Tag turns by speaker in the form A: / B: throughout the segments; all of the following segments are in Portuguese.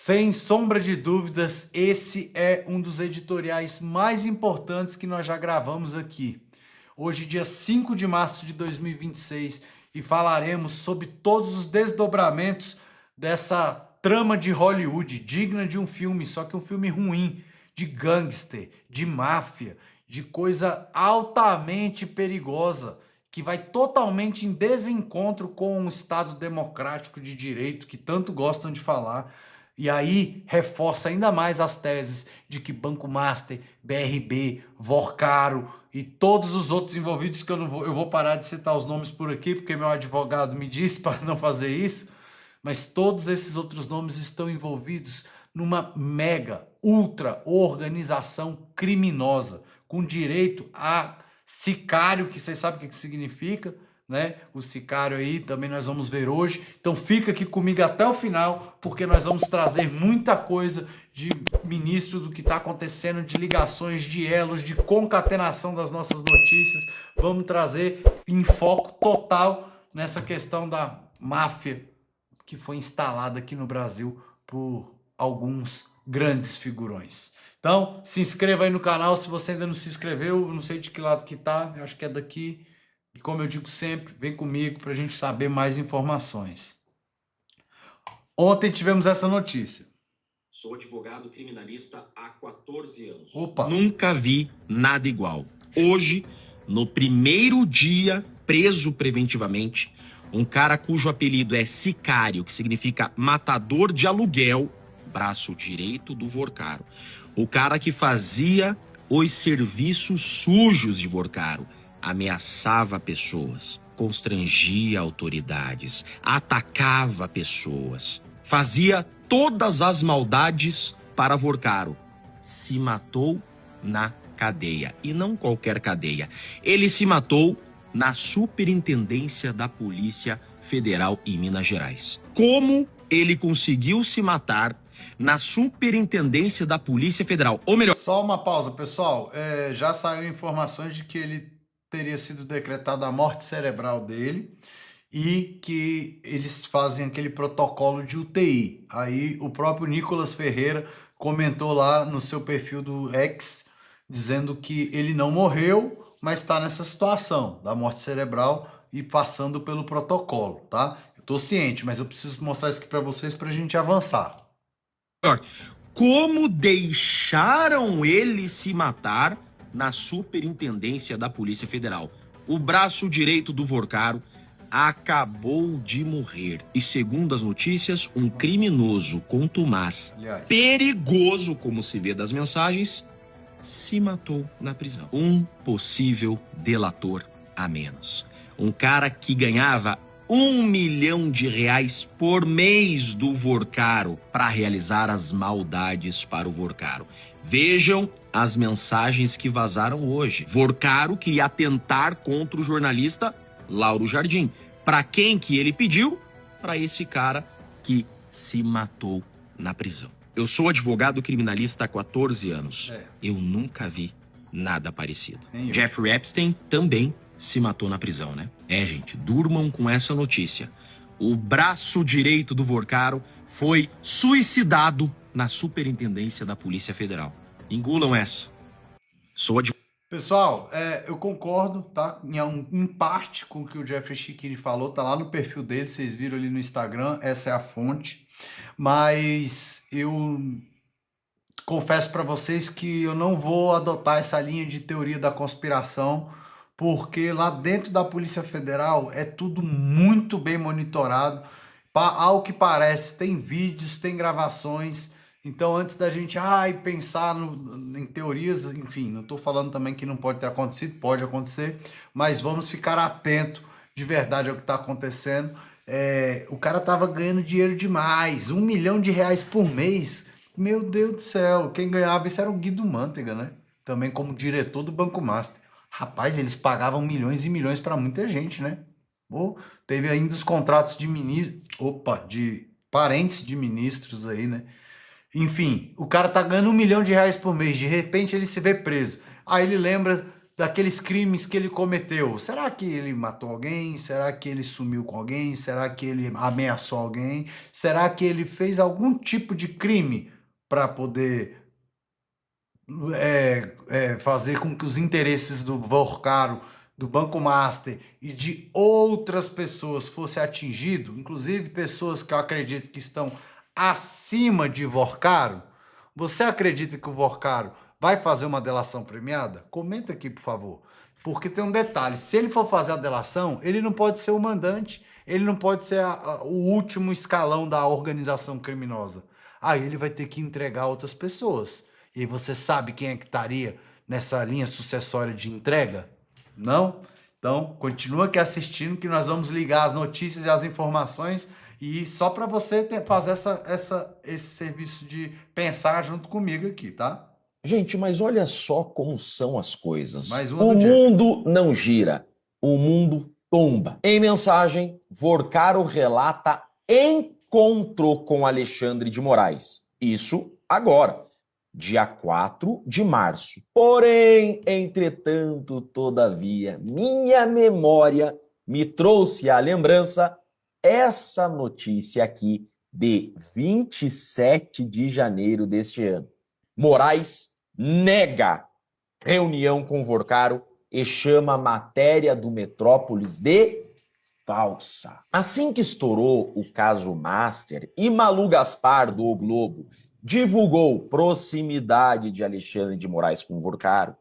A: Sem sombra de dúvidas, esse é um dos editoriais mais importantes que nós já gravamos aqui. Hoje, dia 5 de março de 2026, e falaremos sobre todos os desdobramentos dessa trama de Hollywood, digna de um filme, só que um filme ruim, de gangster, de máfia, de coisa altamente perigosa, que vai totalmente em desencontro com o Estado democrático de direito que tanto gostam de falar. E aí reforça ainda mais as teses de que Banco Master, BRB, Vorcaro e todos os outros envolvidos, que eu vou parar de citar os nomes por aqui, porque meu advogado me disse para não fazer isso, mas todos esses outros nomes estão envolvidos numa mega, ultra organização criminosa, com direito a sicário, que vocês sabem o que significa, né? O sicário aí também nós vamos ver hoje. Então fica aqui comigo até o final, porque nós vamos trazer muita coisa de ministro do que está acontecendo, de ligações, de elos, de concatenação das nossas notícias. Vamos trazer em foco total nessa questão da máfia que foi instalada aqui no Brasil por alguns grandes figurões. Então, se inscreva aí no canal se você ainda não se inscreveu. Eu não sei de que lado que tá, eu acho que é daqui. E como eu digo sempre, vem comigo para a gente saber mais informações. Ontem tivemos essa notícia.
B: Sou advogado criminalista há 14 anos.
A: Opa!
C: Nunca vi nada igual. Hoje, no primeiro dia preso preventivamente, um cara cujo apelido é Sicário, que significa matador de aluguel, braço direito do Vorcaro. O cara que fazia os serviços sujos de Vorcaro, ameaçava pessoas, constrangia autoridades, atacava pessoas, fazia todas as maldades para Vorcaro. Se matou na cadeia, e não qualquer cadeia. Ele se matou na Superintendência da Polícia Federal em Minas Gerais. Como ele conseguiu se matar na Superintendência da Polícia Federal? Ou melhor...
A: Só uma pausa, pessoal. Já saiu informações de que ele teria sido decretada a morte cerebral dele e que eles fazem aquele protocolo de UTI. Aí o próprio Nicolas Ferreira comentou lá no seu perfil do X, dizendo que ele não morreu, mas está nessa situação da morte cerebral e passando pelo protocolo, tá? Eu tô ciente, mas eu preciso mostrar isso aqui para vocês para a gente avançar.
C: Como deixaram ele se matar na Superintendência da Polícia Federal? O braço direito do Vorcaro acabou de morrer. E segundo as notícias, um criminoso contumaz, perigoso, como se vê das mensagens, se matou na prisão. Um possível delator a menos. Um cara que ganhava R$1 milhão por mês do Vorcaro para realizar as maldades para o Vorcaro. Vejam as mensagens que vazaram hoje. Vorcaro queria atentar contra o jornalista Lauro Jardim. Para quem que ele pediu? Para esse cara que se matou na prisão. Eu sou advogado criminalista há 14 anos. Eu nunca vi nada parecido. Jeffrey Epstein também se matou na prisão, né? Gente, durmam com essa notícia. O braço direito do Vorcaro foi suicidado na Superintendência da Polícia Federal. Engulam essa. Sou advogado.
A: Pessoal, eu concordo, tá? Em parte com o que o Jeffrey Chiquini falou, tá lá no perfil dele, vocês viram ali no Instagram, essa é a fonte. Mas eu confesso para vocês que eu não vou adotar essa linha de teoria da conspiração, porque lá dentro da Polícia Federal é tudo muito bem monitorado. Ao que parece, tem vídeos, tem gravações. Então, antes da gente pensar em teorias, enfim, não estou falando também que não pode ter acontecido, pode acontecer, mas vamos ficar atento de verdade ao que está acontecendo. O cara estava ganhando dinheiro demais, R$1 milhão por mês. Meu Deus do céu, quem ganhava isso era o Guido Mantega, né? Também como diretor do Banco Master. Rapaz, eles pagavam milhões e milhões para muita gente, né? Teve ainda os contratos de de parentes de ministros aí, né? Enfim, o cara tá ganhando R$1 milhão por mês, de repente ele se vê preso. Aí ele lembra daqueles crimes que ele cometeu. Será que ele matou alguém? Será que ele sumiu com alguém? Será que ele ameaçou alguém? Será que ele fez algum tipo de crime para poder fazer com que os interesses do Vorcaro, do Banco Master e de outras pessoas fossem atingidos, inclusive pessoas que eu acredito que estão acima de Vorcaro? Você acredita que o Vorcaro vai fazer uma delação premiada? Comenta aqui, por favor. Porque tem um detalhe, se ele for fazer a delação, ele não pode ser o mandante, ele não pode ser o último escalão da organização criminosa. Aí ele vai ter que entregar a outras pessoas. E você sabe quem é que estaria nessa linha sucessória de entrega? Não? Então, continua aqui assistindo que nós vamos ligar as notícias e as informações e só para você fazer esse serviço de pensar junto comigo aqui, tá?
D: Gente, mas olha só como são as coisas.
A: Mais uma
D: O
A: do dia.
D: mundo não gira, o mundo tomba. Em mensagem, Vorcaro relata encontro com Alexandre de Moraes. Isso agora, dia 4 de março. Porém, entretanto, todavia, minha memória me trouxe à lembrança essa notícia aqui de 27 de janeiro deste ano. Moraes nega reunião com Vorcaro e chama a matéria do Metrópolis de falsa. Assim que estourou o caso Master e Malu Gaspar do O Globo divulgou proximidade de Alexandre de Moraes com Vorcaro,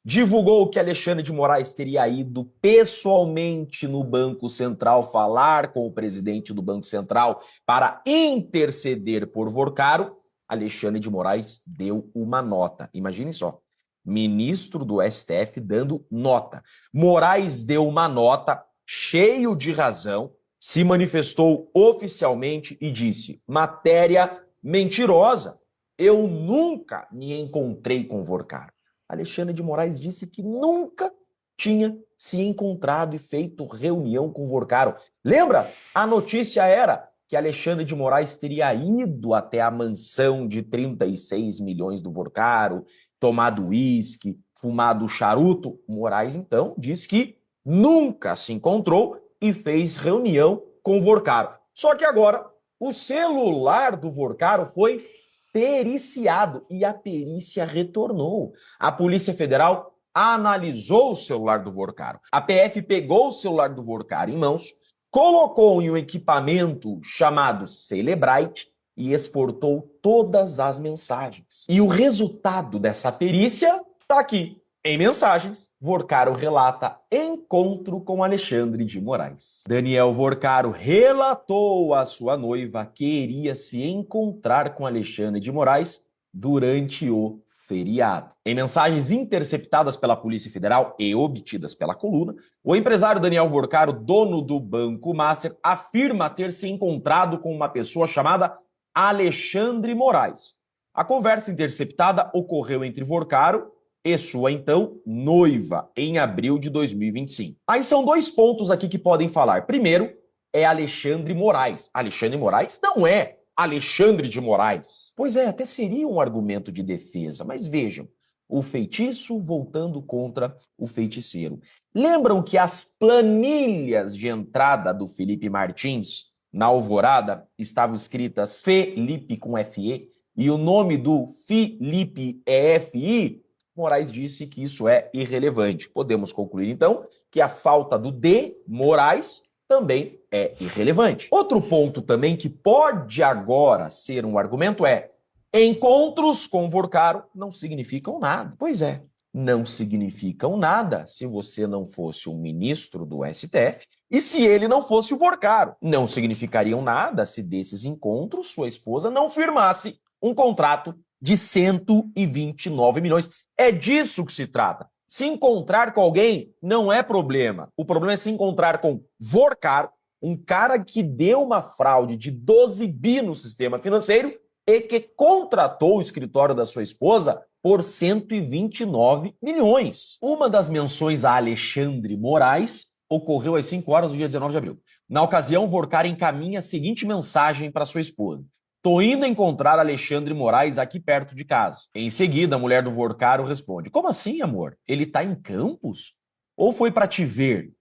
D: divulgou que Alexandre de Moraes teria ido pessoalmente no Banco Central falar com o presidente do Banco Central para interceder por Vorcaro, Alexandre de Moraes deu uma nota. Imaginem só, ministro do STF dando nota. Moraes deu uma nota, cheio de razão, se manifestou oficialmente e disse: matéria mentirosa, eu nunca me encontrei com Vorcaro. Alexandre de Moraes disse que nunca tinha se encontrado e feito reunião com Vorcaro. Lembra? A notícia era que Alexandre de Moraes teria ido até a mansão de 36 milhões do Vorcaro, tomado uísque, fumado charuto. Moraes, então, disse que nunca se encontrou e fez reunião com Vorcaro. Só que agora, o celular do Vorcaro foi periciado e a perícia retornou. A Polícia Federal analisou o celular do Vorcaro. A PF pegou o celular do Vorcaro em mãos, colocou em um equipamento chamado Celebrite e exportou todas as mensagens. E o resultado dessa perícia está aqui. Em mensagens, Vorcaro relata encontro com Alexandre de Moraes. Daniel Vorcaro relatou à sua noiva que iria se encontrar com Alexandre de Moraes durante o feriado. Em mensagens interceptadas pela Polícia Federal e obtidas pela Coluna, o empresário Daniel Vorcaro, dono do Banco Master, afirma ter se encontrado com uma pessoa chamada Alexandre Moraes. A conversa interceptada ocorreu entre Vorcaro e sua então noiva, em abril de 2025. Aí são dois pontos aqui que podem falar. Primeiro, é Alexandre Moraes. Alexandre Moraes não é Alexandre de Moraes. Pois é, até seria um argumento de defesa, mas vejam, o feitiço voltando contra o feiticeiro. Lembram que as planilhas de entrada do Felipe Martins na Alvorada estavam escritas Felipe com FE e o nome do Felipe é FI? Moraes disse que isso é irrelevante. Podemos concluir, então, que a falta do D, Moraes, também é irrelevante. Outro ponto também que pode agora ser um argumento é: encontros com Vorcaro não significam nada. Pois é, não significam nada se você não fosse um ministro do STF e se ele não fosse o Vorcaro. Não significariam nada se desses encontros sua esposa não firmasse um contrato de 129 milhões. É disso que se trata. Se encontrar com alguém não é problema. O problema é se encontrar com Vorcaro, um cara que deu uma fraude de 12 bi no sistema financeiro e que contratou o escritório da sua esposa por 129 milhões. Uma das menções a Alexandre Moraes ocorreu às 5 horas do dia 19 de abril. Na ocasião, Vorcaro encaminha a seguinte mensagem para sua esposa: Tô indo encontrar Alexandre Moraes aqui perto de casa. Em seguida, a mulher do Vorcaro responde: como assim, amor? Ele tá em Campos? Ou foi para te ver?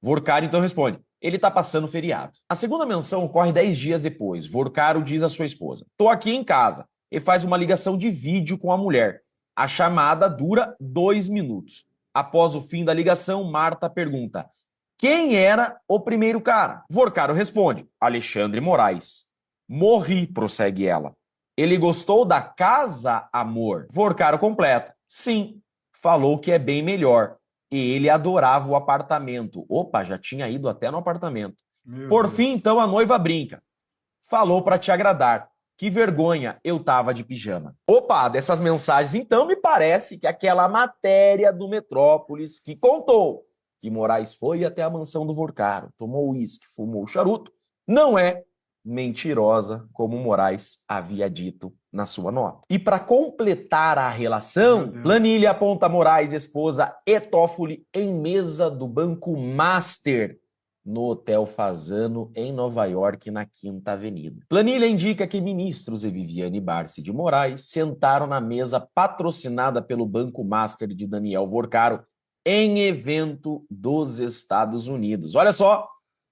D: Vorcaro então responde: ele tá passando feriado. A segunda menção ocorre 10 dias depois. Vorcaro diz à sua esposa: tô aqui em casa. E faz uma ligação de vídeo com a mulher. A chamada dura 2 minutos. Após o fim da ligação, Marta pergunta: quem era o primeiro cara? Vorcaro responde: Alexandre Moraes. Morri, prossegue ela. Ele gostou da casa, amor? Vorcaro completa: sim, falou que é bem melhor. E ele adorava o apartamento. Opa, já tinha ido até no apartamento. Por fim, então, a noiva brinca. Falou para te agradar. Que vergonha, eu tava de pijama. Opa, dessas mensagens, então, me parece que aquela matéria do Metrópolis que contou que Moraes foi até a mansão do Vorcaro, tomou uísque, fumou charuto, não é mentirosa, como Moraes havia dito na sua nota. E para completar a relação, planilha aponta Moraes, esposa e Toffoli em mesa do Banco Master, no Hotel Fasano, em Nova York, na Quinta Avenida. Planilha indica que ministros e Viviane Barsi de Moraes sentaram na mesa patrocinada pelo Banco Master de Daniel Vorcaro em evento dos Estados Unidos. Olha só,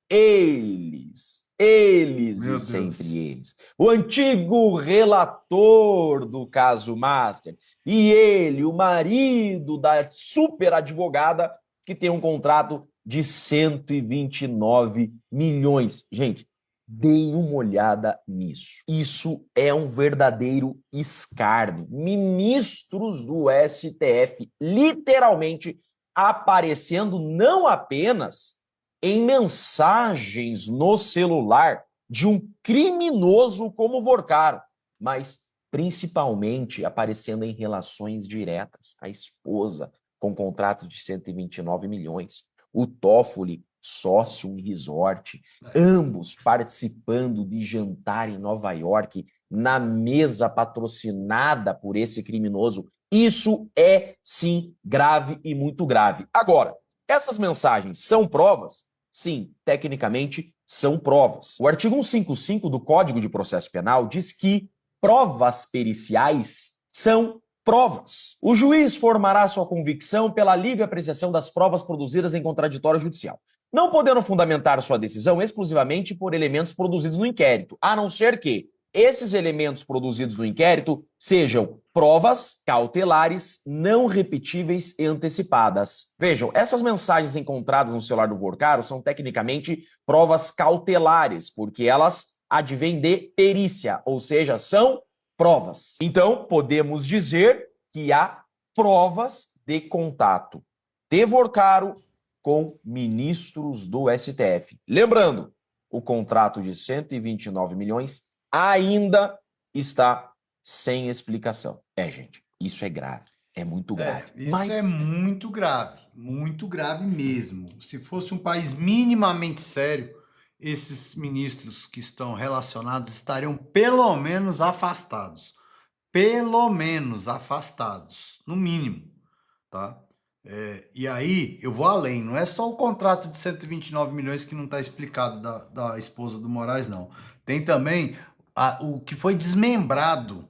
D: eles e sempre eles. O antigo relator do caso Master e ele, o marido da super advogada que tem um contrato de 129 milhões. Gente, deem uma olhada nisso. Isso é um verdadeiro escárnio. Ministros do STF literalmente aparecendo não apenas em mensagens no celular de um criminoso como Vorcaro, mas principalmente aparecendo em relações diretas. A esposa com contrato de 129 milhões. O Toffoli, sócio em resort, ambos participando de jantar em Nova York, na mesa patrocinada por esse criminoso. Isso é, sim, grave e muito grave. Agora, essas mensagens são provas? Sim, tecnicamente são provas. O artigo 155 do Código de Processo Penal diz que provas periciais são provas. O juiz formará sua convicção pela livre apreciação das provas produzidas em contraditório judicial, não podendo fundamentar sua decisão exclusivamente por elementos produzidos no inquérito, a não ser que esses elementos produzidos no inquérito sejam provas cautelares, não repetíveis e antecipadas. Vejam, essas mensagens encontradas no celular do Vorcaro são tecnicamente provas cautelares, porque elas advêm de perícia, ou seja, são provas. Então, podemos dizer que há provas de contato de Vorcaro com ministros do STF. Lembrando, o contrato de 129 milhões ainda está sem explicação. Gente, isso é grave. É muito grave.
A: Isso é muito grave mesmo. Se fosse um país minimamente sério, esses ministros que estão relacionados estariam pelo menos afastados. Pelo menos afastados, no mínimo, tá? E aí, eu vou além, não é só o contrato de 129 milhões que não está explicado da esposa do Moraes, não. Tem também o que foi desmembrado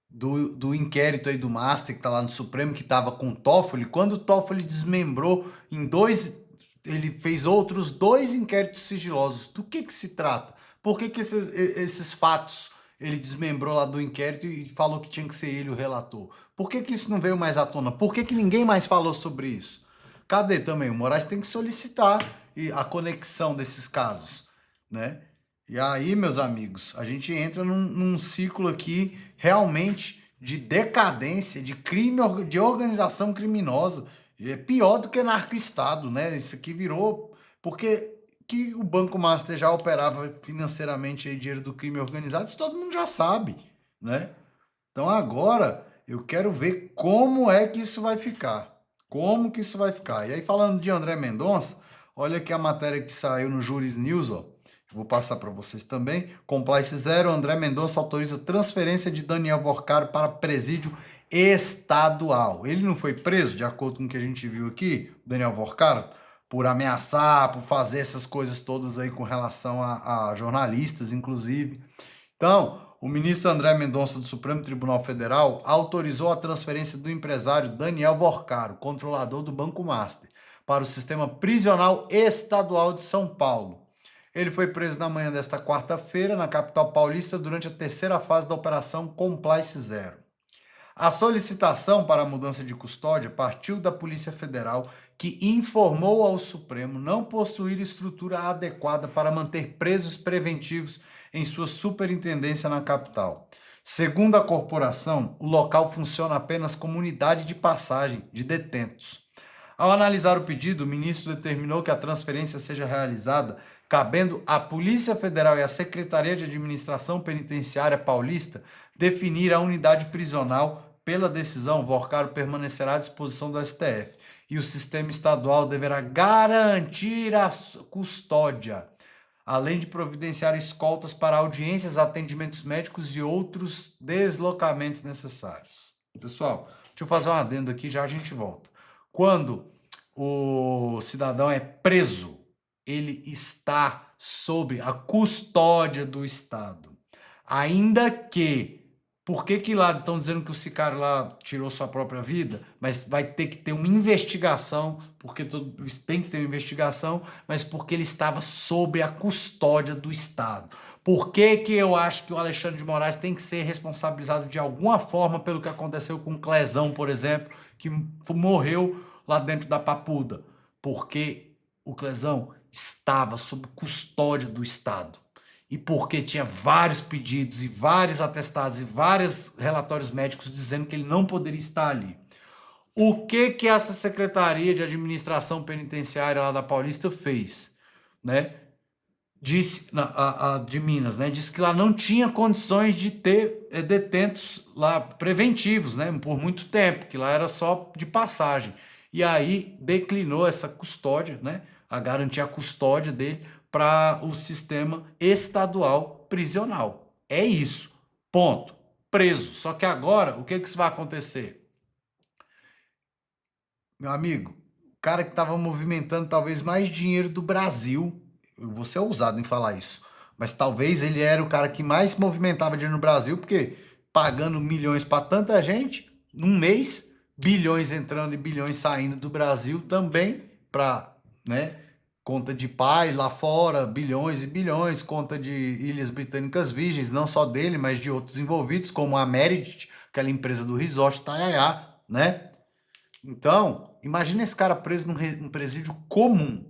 A: do inquérito aí do Master, que está lá no Supremo, que estava com o Toffoli. Quando o Toffoli desmembrou em dois, ele fez outros 2 inquéritos sigilosos. Do que se trata? Por que esses fatos ele desmembrou lá do inquérito e falou que tinha que ser ele o relator? Por que isso não veio mais à tona? Por que ninguém mais falou sobre isso? Cadê também? O Moraes tem que solicitar a conexão desses casos, né? E aí, meus amigos, a gente entra num ciclo aqui realmente de decadência, de crime, de organização criminosa. É pior do que narco-estado, né? Isso aqui virou... Porque que o Banco Master já operava financeiramente aí, dinheiro do crime organizado, isso todo mundo já sabe, né? Então agora eu quero ver como é que isso vai ficar. Como que isso vai ficar. E aí, falando de André Mendonça, olha aqui a matéria que saiu no Juris News, ó. Vou passar para vocês também. Compliance zero, André Mendonça autoriza transferência de Daniel Vorcaro para presídio estadual. Ele não foi preso, de acordo com o que a gente viu aqui, Daniel Vorcaro, por ameaçar, por fazer essas coisas todas aí com relação a jornalistas, inclusive. Então, o ministro André Mendonça do Supremo Tribunal Federal autorizou a transferência do empresário Daniel Vorcaro, controlador do Banco Master, para o sistema prisional estadual de São Paulo. Ele foi preso na manhã desta quarta-feira na capital paulista durante a terceira fase da Operação Complice Zero. A solicitação para a mudança de custódia partiu da Polícia Federal, que informou ao Supremo não possuir estrutura adequada para manter presos preventivos em sua superintendência na capital. Segundo a corporação, o local funciona apenas como unidade de passagem de detentos. Ao analisar o pedido, o ministro determinou que a transferência seja realizada cabendo à Polícia Federal e à Secretaria de Administração Penitenciária Paulista definir a unidade prisional. Pela decisão, Vorcaro permanecerá à disposição do STF e o sistema estadual deverá garantir a custódia, além de providenciar escoltas para audiências, atendimentos médicos e outros deslocamentos necessários. Pessoal, deixa eu fazer um adendo aqui, já a gente volta. Quando o cidadão é preso, ele está sob a custódia do Estado. Ainda que, por que lá estão dizendo que o sicário lá tirou sua própria vida? Mas vai ter que ter uma investigação, porque tem que ter uma investigação, mas porque ele estava sob a custódia do Estado. Por que eu acho que o Alexandre de Moraes tem que ser responsabilizado de alguma forma pelo que aconteceu com o Clezão, por exemplo, que morreu lá dentro da Papuda? Porque o Clezão estava sob custódia do Estado. E porque tinha vários pedidos e vários atestados e vários relatórios médicos dizendo que ele não poderia estar ali. O que essa Secretaria de Administração Penitenciária lá da Paulista fez? Né? Disse, de Minas, né? Disse que lá não tinha condições de ter detentos lá preventivos, né? Por muito tempo, que lá era só de passagem. E aí declinou essa custódia, né? A garantir a custódia dele para o sistema estadual prisional. É isso. Ponto. Preso. Só que agora, o que vai acontecer? Meu amigo, o cara que estava movimentando talvez mais dinheiro do Brasil, eu vou ser ousado em falar isso, mas talvez ele era o cara que mais movimentava dinheiro no Brasil, porque pagando milhões para tanta gente, num mês, bilhões entrando e bilhões saindo do Brasil também para, né, conta de pai lá fora, bilhões e bilhões, conta de Ilhas Britânicas Virgens, não só dele, mas de outros envolvidos, como a Meredith, aquela empresa do resort Itaiaia, né? Então, imagina esse cara preso num presídio comum,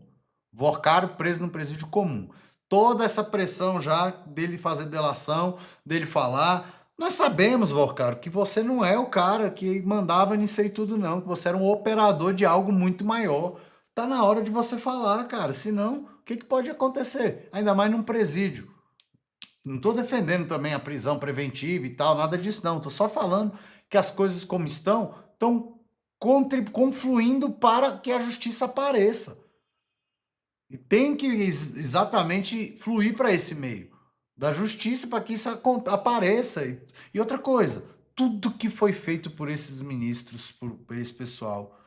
A: Vorcaro preso num presídio comum. Toda essa pressão já dele fazer delação, dele falar. Nós sabemos, Vorcaro, que você não é o cara que mandava nisso aí tudo não, que você era um operador de algo muito maior. Tá na hora de você falar, cara. Senão, o que pode acontecer? Ainda mais num presídio. Não tô defendendo também a prisão preventiva e tal, nada disso não. Tô só falando que as coisas como estão confluindo para que a justiça apareça. E tem que exatamente fluir para esse meio da justiça para que isso apareça. E outra coisa, tudo que foi feito por esses ministros, por esse pessoal,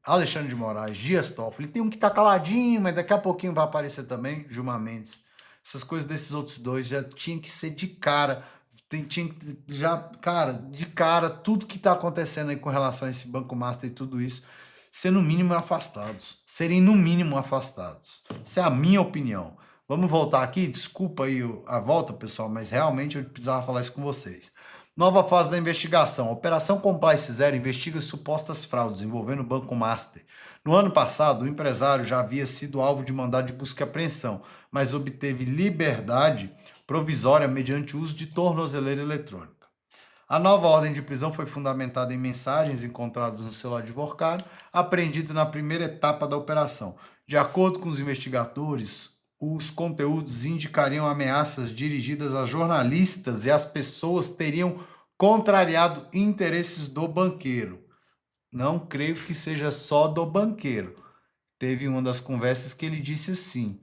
A: Alexandre de Moraes, Dias Toffoli, tem um que tá caladinho, mas daqui a pouquinho vai aparecer também, Gilmar Mendes. Essas coisas desses outros dois já tinha que ser de cara. De cara, tudo que tá acontecendo aí com relação a esse Banco Master e tudo isso, serem no mínimo afastados. Essa é a minha opinião. Vamos voltar aqui, desculpa aí a volta, pessoal, mas realmente eu precisava falar isso com vocês. Nova fase da investigação. A Operação Complice Zero investiga supostas fraudes envolvendo o Banco Master. No ano passado, o empresário já havia sido alvo de mandado de busca e apreensão, mas obteve liberdade provisória mediante o uso de tornozeleira eletrônica. A nova ordem de prisão foi fundamentada em mensagens encontradas no celular de Vorcaro, apreendido na primeira etapa da operação. De acordo com os investigadores, os conteúdos indicariam ameaças dirigidas a jornalistas e as pessoas teriam contrariado interesses do banqueiro. Não creio que seja só do banqueiro. Teve uma das conversas que ele disse assim: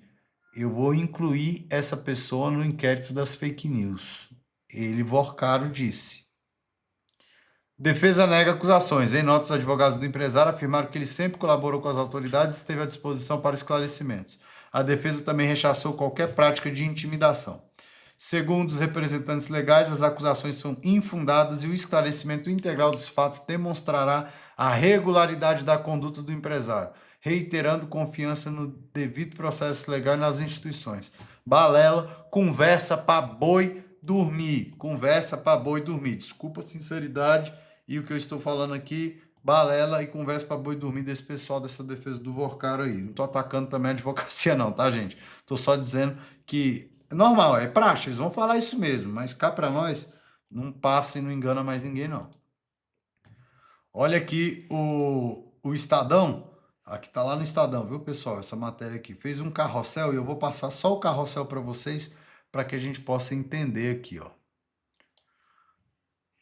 A: eu vou incluir essa pessoa no inquérito das fake news. Ele, Vorcaro, disse. Defesa nega acusações. Em nota, os advogados do empresário afirmaram que ele sempre colaborou com as autoridades e esteve à disposição para esclarecimentos. A defesa também rechaçou qualquer prática de intimidação. Segundo os representantes legais, as acusações são infundadas e o esclarecimento integral dos fatos demonstrará a regularidade da conduta do empresário, reiterando confiança no devido processo legal e nas instituições. Balela, conversa pra boi dormir. Conversa pra boi dormir. Desculpa a sinceridade e o que eu estou falando aqui, balela e conversa pra boi dormir desse pessoal dessa defesa do Vorcaro aí. Não tô atacando também a advocacia não, tá, gente? Tô só dizendo que normal, é praxe, eles vão falar isso mesmo, mas cá pra nós, não passa e não engana mais ninguém, não. Olha aqui o Estadão, aqui tá lá no Estadão, viu, pessoal? Essa matéria aqui fez um carrossel e eu vou passar só o carrossel para vocês, para que a gente possa entender aqui, ó.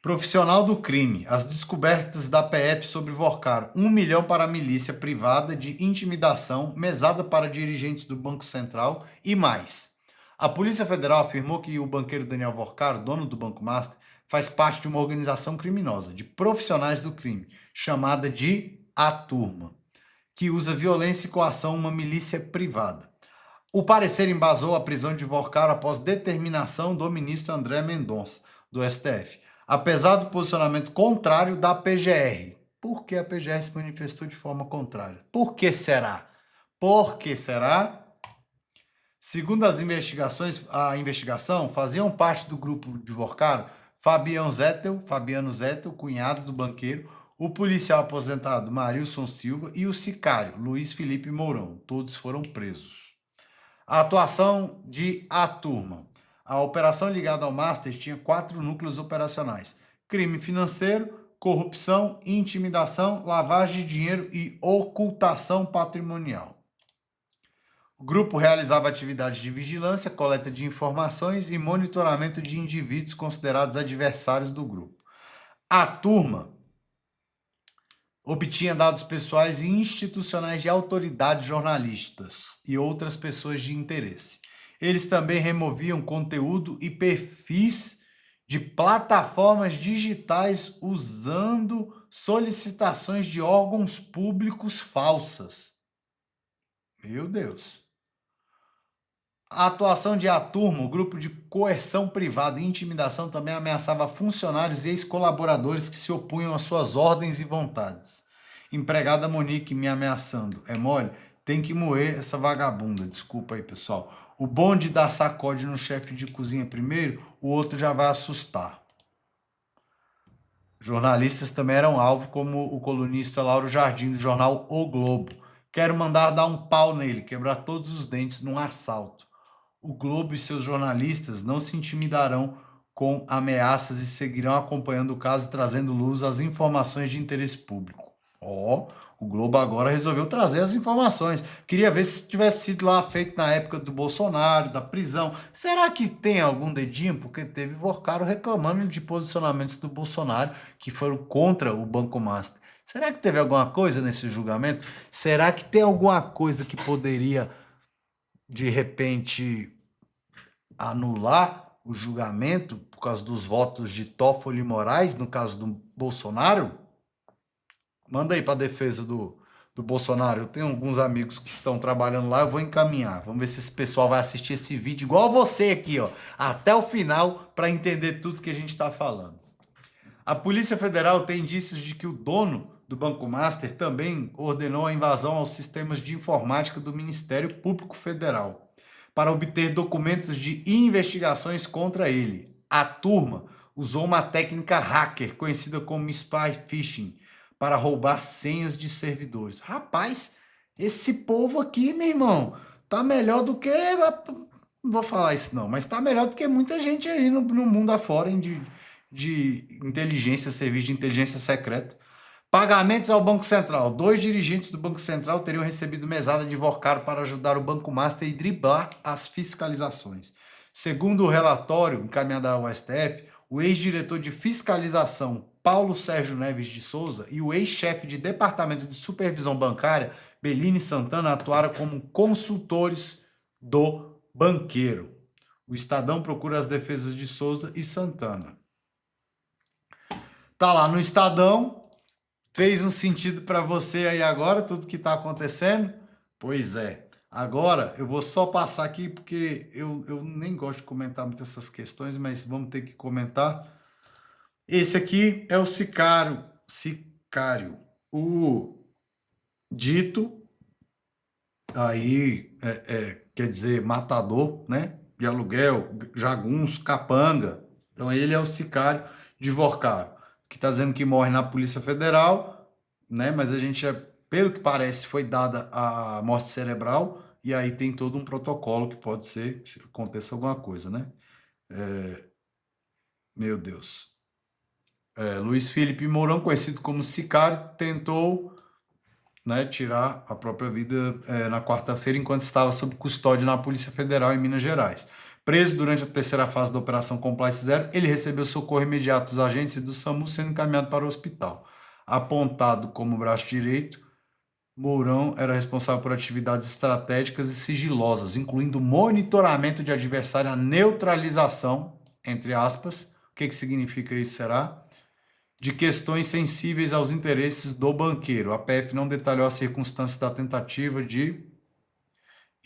A: Profissional do crime, as descobertas da PF sobre Vorcaro, 1 milhão para a milícia privada de intimidação, mesada para dirigentes do Banco Central e mais. A Polícia Federal afirmou que o banqueiro Daniel Vorcaro, dono do Banco Master, faz parte de uma organização criminosa de profissionais do crime, chamada de A Turma, que usa violência e coação uma milícia privada. O parecer embasou a prisão de Vorcaro após determinação do ministro André Mendonça, do STF, apesar do posicionamento contrário da PGR. Por que a PGR se manifestou de forma contrária? Por que será? Por que será? Segundo as investigações, a investigação faziam parte do grupo de Vorcaro Fabiano Zettel, cunhado do banqueiro, o policial aposentado Marilson Silva e o sicário Luiz Felipe Mourão. Todos foram presos. A atuação de A Turma. A operação ligada ao Master tinha 4 núcleos operacionais: crime financeiro, corrupção, intimidação, lavagem de dinheiro e ocultação patrimonial. O grupo realizava atividades de vigilância, coleta de informações e monitoramento de indivíduos considerados adversários do grupo. A turma obtinha dados pessoais e institucionais de autoridades jornalistas e outras pessoas de interesse. Eles também removiam conteúdo e perfis de plataformas digitais usando solicitações de órgãos públicos falsas. Meu Deus! A atuação de A Turma, o grupo de coerção privada e intimidação, também ameaçava funcionários e ex-colaboradores que se opunham às suas ordens e vontades. Empregada Monique me ameaçando. É mole? Tem que moer essa vagabunda. Desculpa aí, pessoal. O bonde dá sacode no chefe de cozinha primeiro, o outro já vai assustar. Jornalistas também eram alvo, como o colunista Lauro Jardim, do jornal O Globo. Quero mandar dar um pau nele, quebrar todos os dentes num assalto. O Globo e seus jornalistas não se intimidarão com ameaças e seguirão acompanhando o caso e trazendo luz às informações de interesse público. O Globo agora resolveu trazer as informações. Queria ver se tivesse sido lá feito na época do Bolsonaro, da prisão. Será que tem algum dedinho? Porque teve Vorcaro reclamando de posicionamentos do Bolsonaro que foram contra o Banco Master. Será que teve alguma coisa nesse julgamento? Será que tem alguma coisa que poderia, de repente, anular o julgamento por causa dos votos de Toffoli e Moraes, no caso do Bolsonaro? Manda aí para a defesa do Bolsonaro. Eu tenho alguns amigos que estão trabalhando lá, eu vou encaminhar. Vamos ver se esse pessoal vai assistir esse vídeo igual você aqui, ó, até o final, para entender tudo que a gente está falando. A Polícia Federal tem indícios de que o dono do Banco Master também ordenou a invasão aos sistemas de informática do Ministério Público Federal para obter documentos de investigações contra ele. A turma usou uma técnica hacker conhecida como spy phishing para roubar senhas de servidores. Rapaz, esse povo aqui, meu irmão, tá melhor do que... Não vou falar isso não, mas tá melhor do que muita gente aí no mundo afora de inteligência, serviço de inteligência secreta. Pagamentos ao Banco Central. 2 dirigentes do Banco Central teriam recebido mesada de Vorcaro para ajudar o Banco Master e driblar as fiscalizações. Segundo o relatório encaminhado ao STF, o ex-diretor de fiscalização Paulo Sérgio Neves de Souza e o ex-chefe de departamento de supervisão bancária Beline Santana atuaram como consultores do banqueiro. O Estadão procura as defesas de Souza e Santana. Tá lá no Estadão. Fez um sentido para você aí agora, tudo que está acontecendo? Pois é. Agora, eu vou só passar aqui, porque eu nem gosto de comentar muito essas questões, mas vamos ter que comentar. Esse aqui é o sicário. O dito, aí, quer dizer, matador, né? De aluguel, jagunço, capanga. Então, ele é o sicário de Vorcaro, que está dizendo que morre na Polícia Federal, né? Mas a gente, pelo que parece, foi dada a morte cerebral, e aí tem todo um protocolo que pode ser, se aconteça alguma coisa, né? Meu Deus. Luiz Felipe Mourão, conhecido como sicário, tentou, né, tirar a própria vida na quarta-feira, enquanto estava sob custódia na Polícia Federal em Minas Gerais. Preso durante a terceira fase da Operação Compliance Zero, ele recebeu socorro imediato dos agentes e do SAMU, sendo encaminhado para o hospital. Apontado como braço direito, Mourão era responsável por atividades estratégicas e sigilosas, incluindo monitoramento de adversário, a neutralização, entre aspas. O que significa isso, será? De questões sensíveis aos interesses do banqueiro. A PF não detalhou as circunstâncias da tentativa de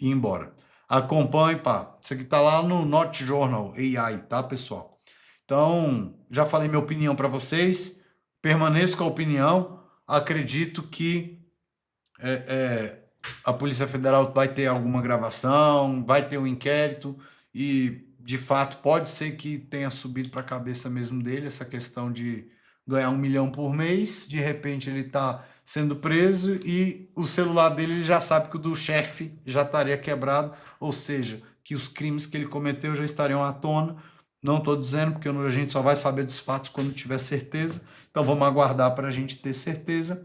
A: ir embora. Acompanhe, pá. Isso aqui tá lá no Not Journal AI, tá, pessoal? Então, já falei minha opinião para vocês. Permaneço com a opinião. Acredito que a Polícia Federal vai ter alguma gravação, vai ter um inquérito e, de fato, pode ser que tenha subido para a cabeça mesmo dele essa questão de ganhar 1 milhão por mês. De repente ele está sendo preso e o celular dele ele já sabe que o do chefe já estaria quebrado, ou seja, que os crimes que ele cometeu já estariam à tona. Não estou dizendo, porque a gente só vai saber dos fatos quando tiver certeza. Então vamos aguardar para a gente ter certeza.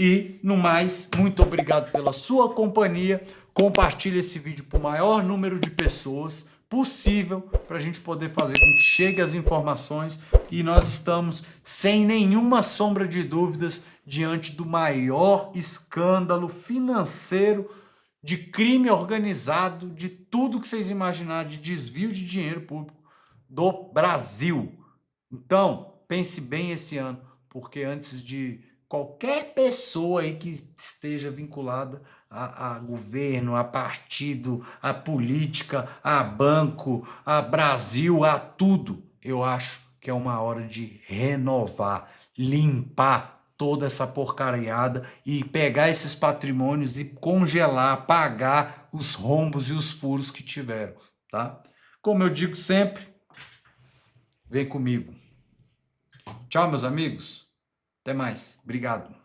A: E, no mais, muito obrigado pela sua companhia. Compartilhe esse vídeo para o maior número de pessoas possível para a gente poder fazer com que chegue as informações. E nós estamos, sem nenhuma sombra de dúvidas, diante do maior escândalo financeiro de crime organizado, de tudo que vocês imaginarem, de desvio de dinheiro público do Brasil. Então, pense bem esse ano, porque antes de qualquer pessoa aí que esteja vinculada a governo, a partido, a política, a banco, a Brasil, a tudo, eu acho que é uma hora de renovar, limpar toda essa porcariada e pegar esses patrimônios e congelar, pagar os rombos e os furos que tiveram, tá? Como eu digo sempre, vem comigo. Tchau, meus amigos. Até mais. Obrigado.